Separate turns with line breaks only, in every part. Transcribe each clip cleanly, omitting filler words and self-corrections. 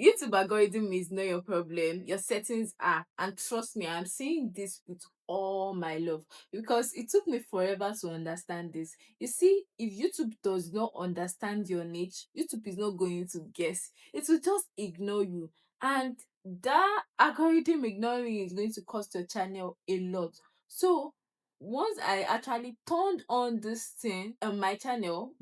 YouTube algorithm is not your problem. Your settings are. And trust me, I'm saying this with all my love because it took me forever to understand this. You see, if YouTube does not understand your niche, YouTube is not going to guess. It will just ignore you. And that algorithm ignoring is going to cost your channel a lot. So once I actually turned on this thing on my channel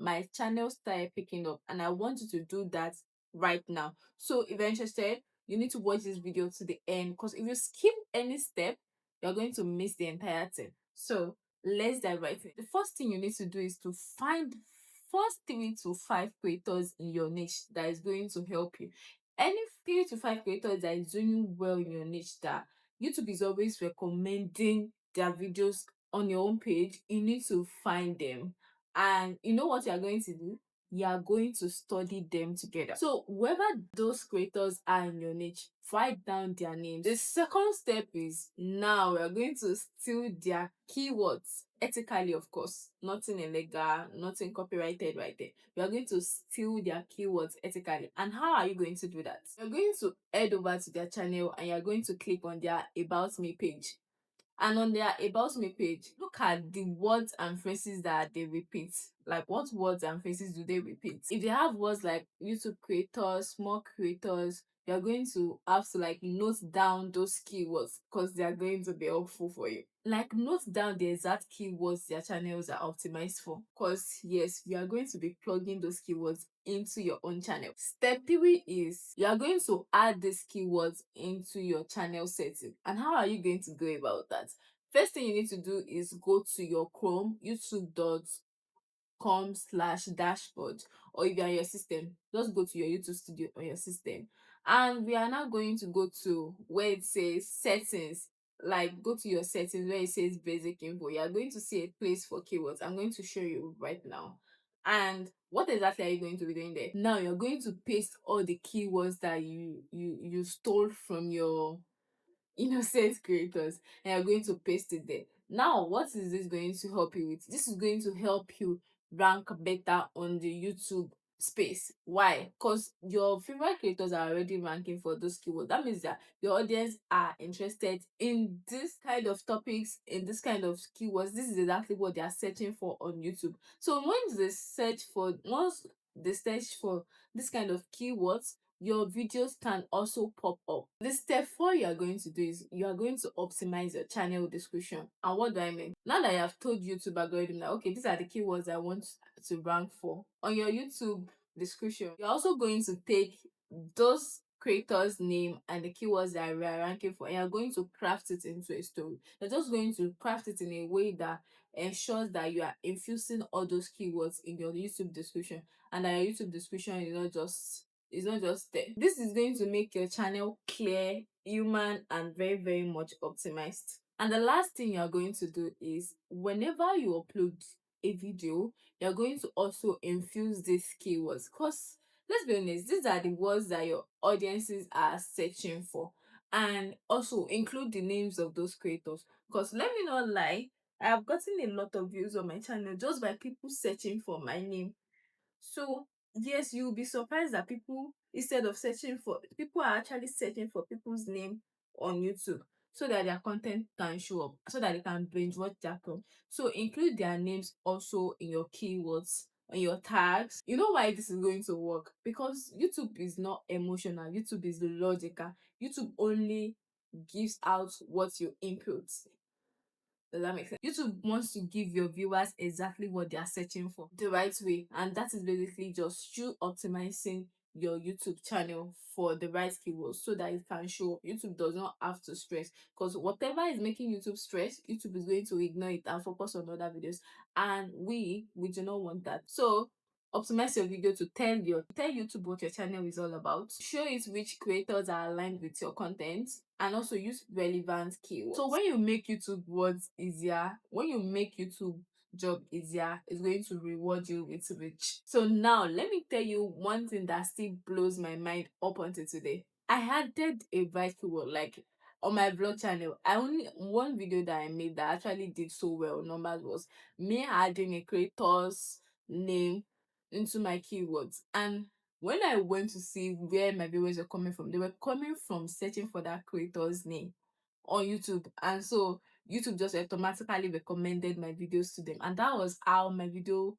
started picking up, and I want you to do that right now. So if you're interested, you need to watch this video to the end because if you skip any step, you're going to miss the entire thing. So let's dive right in. The first thing you need to do is to find first 3 to 5 creators in your niche that is going to help you. Any 3 to 5 creators that is doing well in your niche that YouTube is always recommending their videos on your own page, you need to find them. And you know what you are going to do? You are going to study them together. So whoever those creators are in your niche, write down their names. The second step is now we are going to steal their keywords ethically, of course. Nothing illegal, nothing copyrighted right there. We are going to steal their keywords ethically. And how are you going to do that? You're going to head over to their channel and you're going to click on their About Me page. And on their About Me page, look at the words and phrases that they repeat. Like, what words and phrases do they repeat? If they have words like YouTube creators, small creators, you're going to have to like note down those keywords because they are going to be helpful for you. Like, note down the exact keywords their channels are optimized for, because yes, we are going to be plugging those keywords into your own channel. Step 3 is you are going to add these keywords into your channel setting. And how are you going to go about that? First thing you need to do is go to your Chrome, youtube.com/dashboard, or if you're on your system, just go to your YouTube studio on your system. And we are now going to go to where it says settings. Like, go to your settings where it says basic info. You are going to see a place for keywords. I'm going to show you right now. And what exactly are you going to be doing there? Now you're going to paste all the keywords that you stole from your innocent creators, and you're going to paste it there. Now what is this going to help you with? This is going to help you rank better on the YouTube space. Why? Because your favorite creators are already ranking for those keywords. That means that your audience are interested in this kind of topics, in this kind of keywords. This is exactly what they are searching for on YouTube. So once they search for this kind of keywords, your videos can also pop up. The step 4 you are going to do is you are going to optimize your channel description. And what do I mean? Now that I have told YouTube algorithm that okay, these are the keywords I want to rank for, on your YouTube description, you're also going to take those creators' name and the keywords that we are ranking for, and you're going to craft it into a story. You're just going to craft it in a way that ensures that you are infusing all those keywords in your YouTube description, and that your YouTube description is not just there. This is going to make your channel clear, human, and very, very much optimized. And the last thing you're going to do is whenever you upload a video, you're going to also infuse these keywords, because let's be honest, these are the words that your audiences are searching for. And also include the names of those creators, because let me not lie, I have gotten a lot of views on my channel just by people searching for my name. So yes, you'll be surprised that people are actually searching for people's name on YouTube so that their content can show up, so that they can binge watch their content. So include their names also in your keywords, on your tags. You know why this is going to work? Because YouTube is not emotional, YouTube is logical. YouTube only gives out what you input. Does that make sense? YouTube wants to give your viewers exactly what they are searching for the right way. And that is basically just you optimizing your YouTube channel for the right keywords so that it can show up. YouTube does not have to stress, because whatever is making YouTube stress, YouTube is going to ignore it and focus on other videos. And we do not want that. So optimize your video to tell YouTube what your channel is all about. Show it which creators are aligned with your content, and also use relevant keywords. So when you make YouTube job easier, it's going to reward you with reach. So now let me tell you one thing that still blows my mind up until today. I added a right keyword, like on my vlog channel. I only one video that I made that actually did so well numbers was me adding a creator's name into my keywords. And When I went to see where my viewers were coming from, they were coming from searching for that creator's name on YouTube. And so YouTube just automatically recommended my videos to them. And that was how my video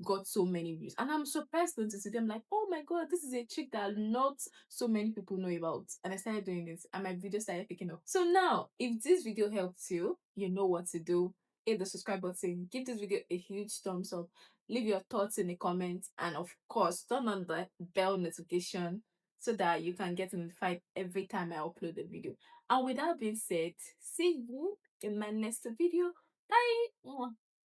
got so many views. And I'm surprised to see them like, oh my god, this is a trick that not so many people know about. And I started doing this and my video started picking up. So now, if this video helps you, you know what to do. Hit the subscribe button, give this video a huge thumbs up, leave your thoughts in the comments, and of course, turn on the bell notification so that you can get notified every time I upload a video. And with that being said, see you in my next video. Bye. Mwah.